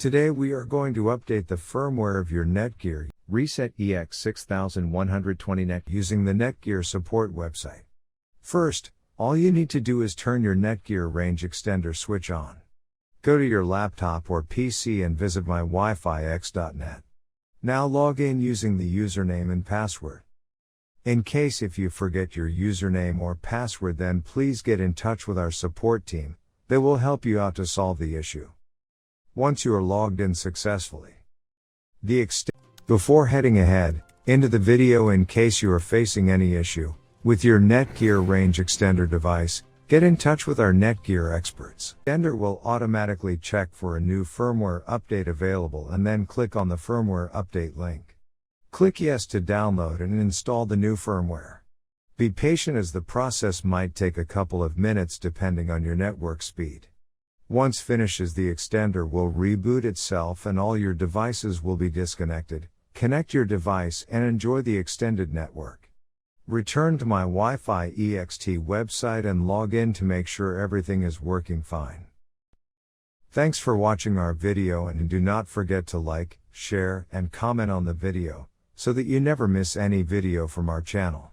Today we are going to update the firmware of your Netgear Reset EX6120 Net using the Netgear support website. First, all you need to do is turn your Netgear Range Extender switch on. Go to your laptop or PC and visit mywifix.net. Now log in using the username and password. In case if you forget your username or password, then please get in touch with our support team. They will help you out to solve the issue. Once you are logged in successfully, before heading ahead into the video, in case you are facing any issue with your Netgear Range Extender device, get in touch with our Netgear experts. Extender will automatically check for a new firmware update available and then click on the firmware update link. Click yes to download and install the new firmware. Be patient as the process might take a couple of minutes depending on your network speed. Once finishes, the extender will reboot itself and all your devices will be disconnected. Connect your device and enjoy the extended network. Return to my Wi-Fi EXT website and log in to make sure everything is working fine. Thanks for watching our video, and do not forget to like, share, and comment on the video, so that you never miss any video from our channel.